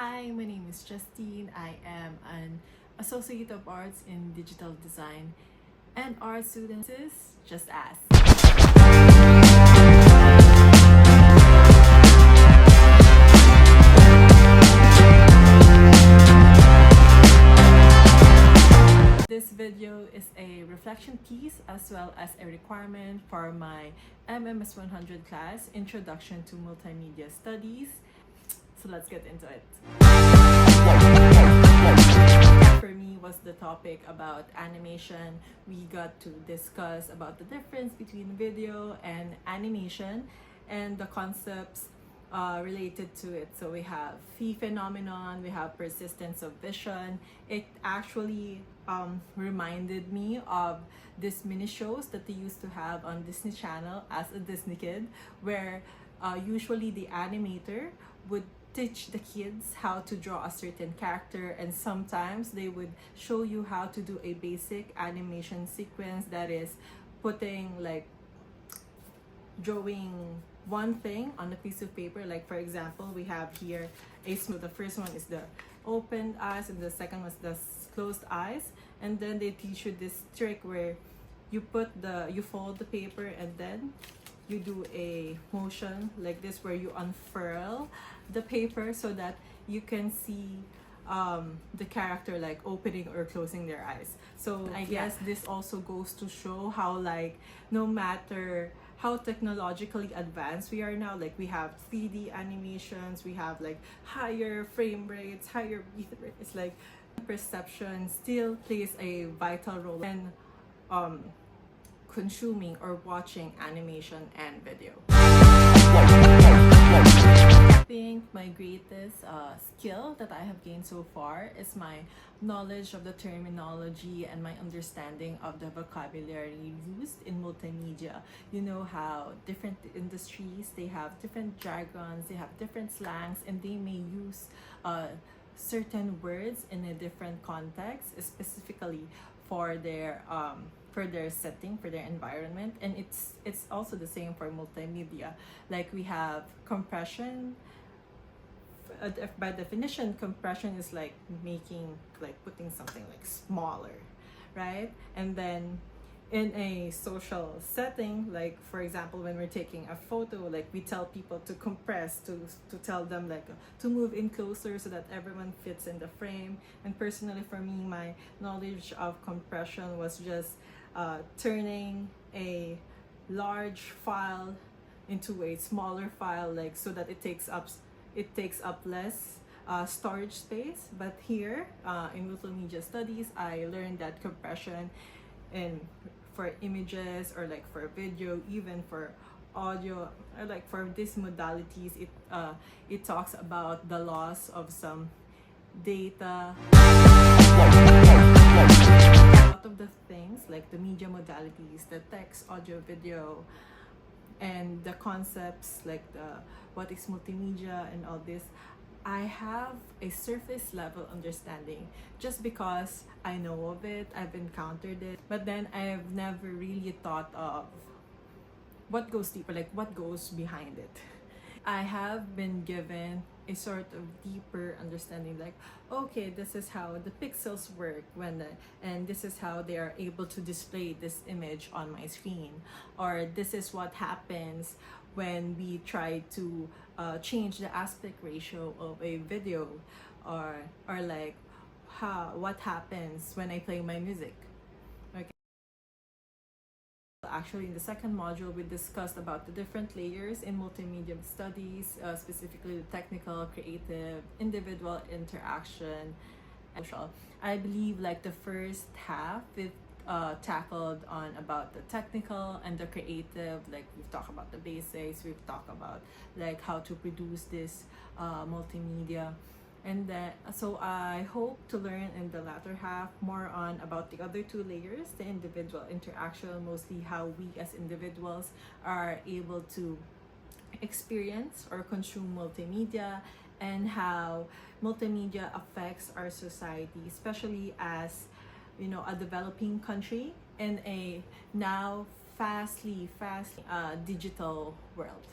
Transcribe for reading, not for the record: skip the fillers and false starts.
Hi, my name is Justine. I am an Associate of Arts in Digital Design and art student. Just ask. This video is a reflection piece as well as a requirement for my MMS100 class, Introduction to Multimedia Studies. So let's get into it. For me was the topic about animation. We got to discuss about the difference between video and animation and the concepts related to it. So we have phi phenomenon, we have persistence of vision. It actually reminded me of these mini shows that they used to have on Disney Channel as a Disney kid, where usually the animator would teach the kids how to draw a certain character, and sometimes they would show you how to do a basic animation sequence, that is drawing one thing on a piece of paper. Like for example, we have here the first one is the opened eyes and the second was the closed eyes, and then they teach you this trick where you fold the paper and then you do a motion like this where you unfurl the paper so that you can see the character like opening or closing their eyes. So I guess this also goes to show how no matter how technologically advanced we are now, we have 3D animations, we have higher frame rates, higher beat rates, perception still plays a vital role in consuming or watching animation and video. I think my greatest skill that I have gained so far is my knowledge of the terminology and my understanding of the vocabulary used in multimedia. You know how different industries, they have different jargons, they have different slangs, and they may use certain words in a different context, specifically for their setting, for their environment. And it's also the same for multimedia. We have compression. By definition, compression is putting something smaller, right? And then in a social setting, for example, when we're taking a photo, we tell people to compress, to tell them to move in closer so that everyone fits in the frame. And personally for me, my knowledge of compression was just turning a large file into a smaller file, so that it takes up less storage space. But here in Multimedia Studies, I learned that compression for images or for video, even for audio, or for these modalities, it talks about the loss of some data. Out of the things the media modalities, the text, audio, video, and the concepts what is multimedia and all this, I have a surface level understanding just because I know of it, I've encountered it, but then I've never really thought of what goes deeper, what goes behind it. I have been given a sort of deeper understanding, okay, this is how the pixels work and this is how they are able to display this image on my screen, or this is what happens when we try to change the aspect ratio of a video, or what happens when I play my music. Okay. Actually, in the second module, we discussed about the different layers in multimedia studies, specifically the technical, creative, individual, interaction, and social. I believe the first half it tackled on about the technical and the creative. We've talked about the basics, we've talked about how to produce this multimedia. And then, so I hope to learn in the latter half more on about the other two layers, the individual interaction, mostly how we as individuals are able to experience or consume multimedia, and how multimedia affects our society, especially as a developing country in a now fastly digital world.